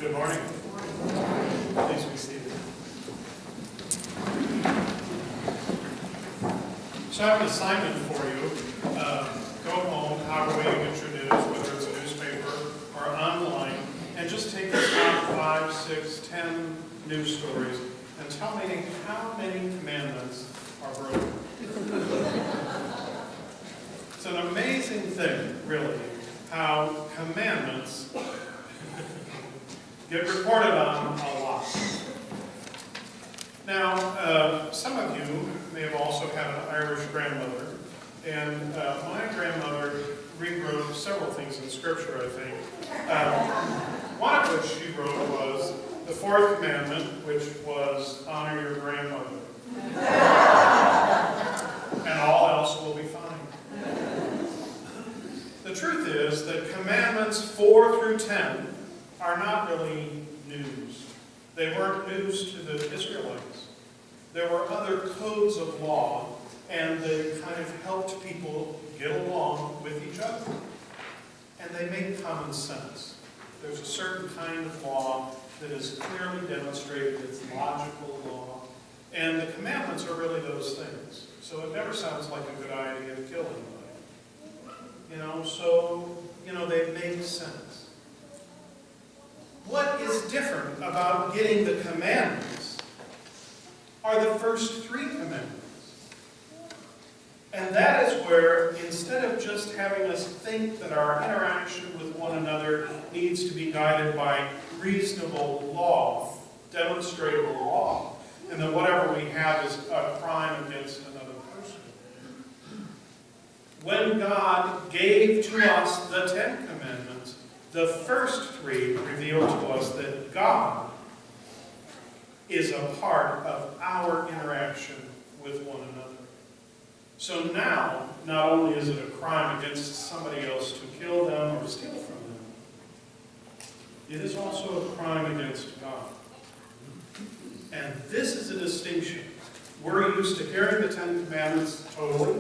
Good morning. Please be seated. So I have an assignment for you. Go home, however way you get your news, whether it's a newspaper or online, and just take the top 5, 6, 10 news stories and tell me how many commandments are broken. It's an amazing thing, really, how commandments get reported on a lot. Now, some of you may have also had an Irish grandmother, and my grandmother rewrote several things in Scripture, I think. One of which she wrote was the 4th commandment, which was honor your grandmother. And all else will be fine. The truth is that commandments 4 through 10 are not really news. They weren't news to the Israelites. There were other codes of law, and they kind of helped people get along with each other. And they made common sense. There's a certain kind of law that is clearly demonstrated, it's logical law, and the commandments are really those things. So it never sounds like a good idea to kill anybody. They make sense. What is different about getting the commandments are the first 3 commandments. And that is where, instead of just having us think that our interaction with one another needs to be guided by reasonable law, demonstrable law, and that whatever we have is a crime against another person. When God gave to us the 10 commandments, the first 3 reveal to us that God is a part of our interaction with one another. So now, not only is it a crime against somebody else to kill them or steal from them, it is also a crime against God. And this is a distinction. We're used to hearing the 10 commandments totally.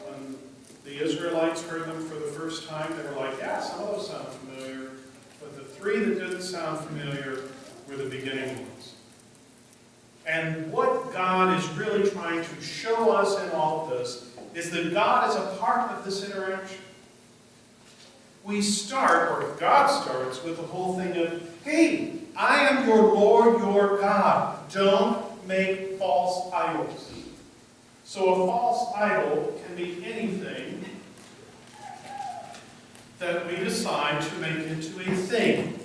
When the Israelites heard them for the first time, they were like, yeah, some of those sound familiar. But the 3 that didn't sound familiar were the beginning ones. And what God is really trying to show us in all of this is that God is a part of this interaction. We start, or God starts, with the whole thing of, hey, I am your Lord, your God. Don't make false idols. So a false idol can be anything that we decide to make into a thing.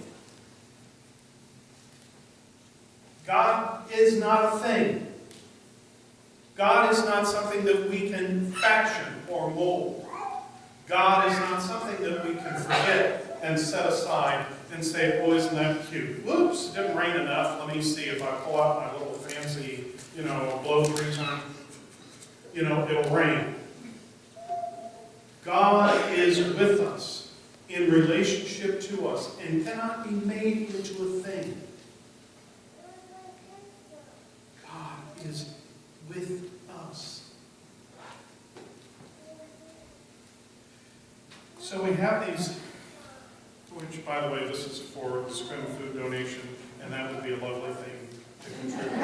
God is not a thing. God is not something that we can fashion or mold. God is not something that we can forget and set aside and say, oh, isn't that cute? Whoops, it didn't rain enough. Let me see if I pull out my little fancy, blow 3 times. It'll rain. God is with us in relationship to us and cannot be made into a thing. God is with us. So we have these, which, by the way, this is for the Sequim food donation, and that would be a lovely thing to contribute.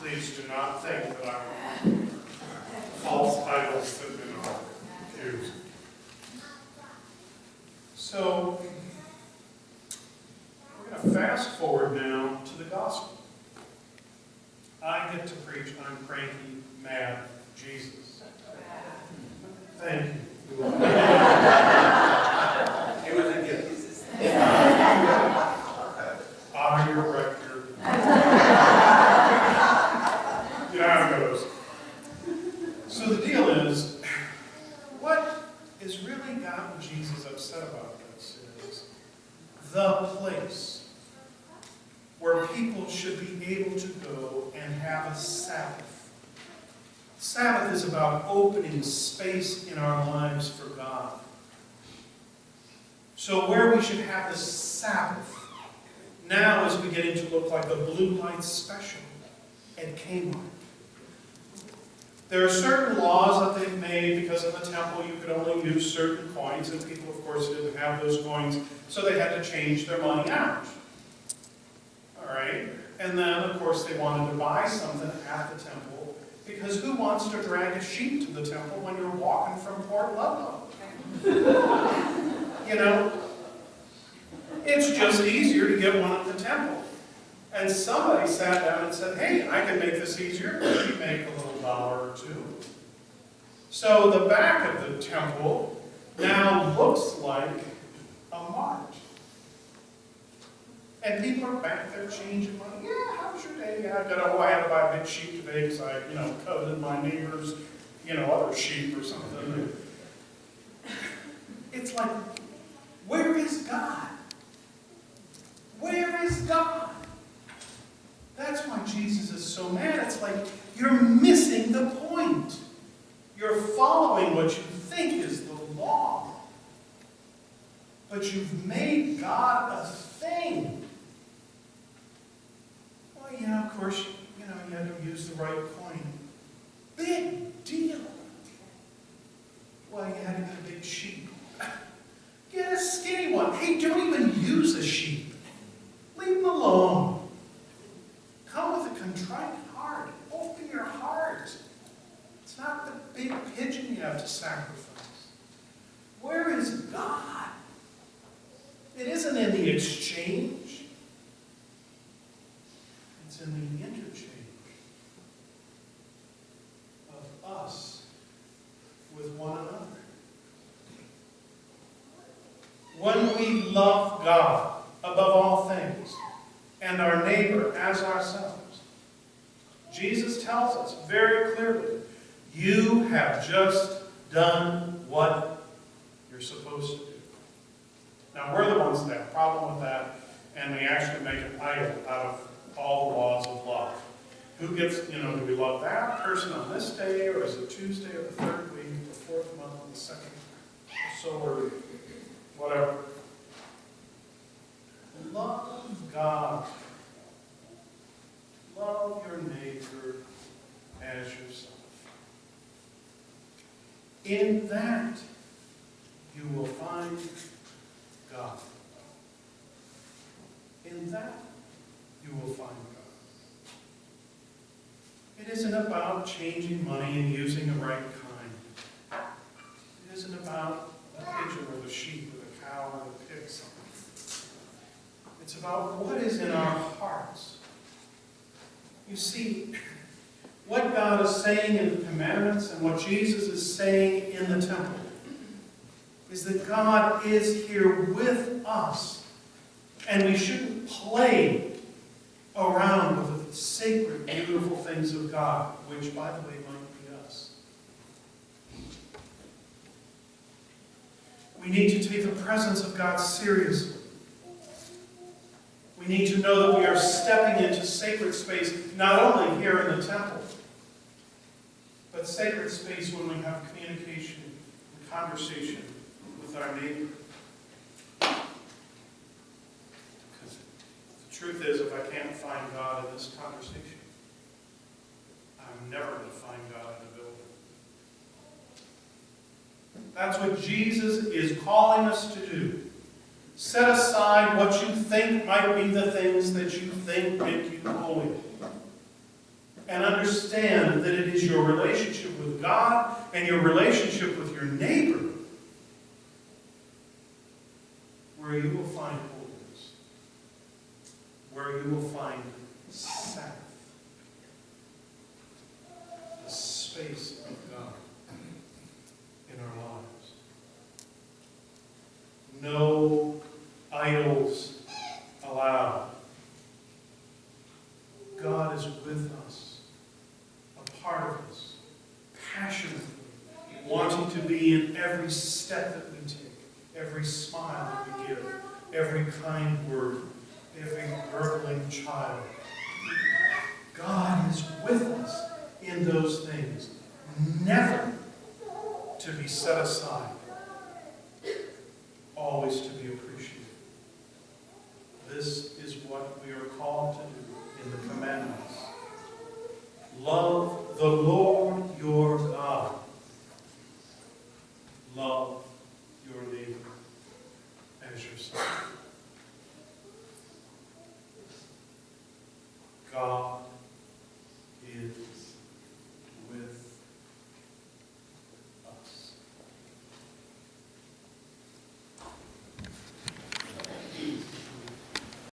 Please do not think that I'm false idols that have been accused. So, we're going to fast forward now to the gospel. I get to preach I'm cranky, mad, Jesus. Thank you. It was a gift. Honor your rector. Yeah, it goes. So the deal is, what has really gotten Jesus upset about this is the place where people should be able to go and have a Sabbath. Sabbath is about opening space in our lives for God. So where we should have the Sabbath now is beginning to look like the Blue Light Special at Kmart. There are certain laws that they've made because in the temple you could only use certain coins, and people, of course, didn't have those coins, so they had to change their money out. All right? And then, of course, they wanted to buy something at the temple, because who wants to drag a sheep to the temple when you're walking from Port Ludlow? You know? It's just easier to get one at the temple. And somebody sat down and said, hey, I can make this easier. Maybe make a little dollar or two. So the back of the temple now looks like a mart. And people are back there changing money. Yeah, how was your day? Yeah, I had to buy a big sheep today because I, coveted my neighbor's, other sheep or something. It's like, where is God? Where is God? That's why Jesus is so mad. It's like, you're missing the point. You're following what you think is the law. But you've made God a thing. Well, yeah, of course, you had to use the right coin. Big deal. Well, you had to get a big sheep. Get a skinny one. Hey, don't even use a sheep. Leave them alone. Come with a contrite heart. Open your heart. It's not the big pigeon you have to sacrifice. Where is God? It isn't in the exchange. It's in the interchange of us with one another. When we love God above all things and our neighbor as ourselves, Jesus tells us very clearly, you have just done what you're supposed to do. Now, we're the ones that have a problem with that, and we actually make an idol out of all the laws of love. Who gets, do we love that person on this day, or is it Tuesday or the third week, the fourth month, or the second, or whatever. Love God. Love your neighbor as yourself. In that, you will find God. In that, you will find God. It isn't about changing money and using the right kind. It isn't about the pigeon or the sheep or the cow or the pig something. It's about what is in our hearts. You see, what God is saying in the commandments and what Jesus is saying in the temple is that God is here with us. And we shouldn't play around with the sacred, beautiful things of God, which, by the way, might be us. We need to take the presence of God seriously. We need to know that we are stepping into sacred space, not only here in the temple, but sacred space when we have communication and conversation with our neighbor. Because the truth is, if I can't find God in this conversation, I'm never going to find God in the building. That's what Jesus is calling us to do. Set aside what you think might be the things that you think make you holy. And understand that it is your relationship with God and your relationship with your neighbor where you will find holiness, where you will find Sabbath, the space of God in our lives. No idols allowed. God is with us, a part of us, passionately, wanting to be in every step that we take, every smile that we give, every kind word, every gurgling child. God is with us in those things, never to be set aside, always to be appreciated. This is what we are called to do in the commandments. Love the Lord your God.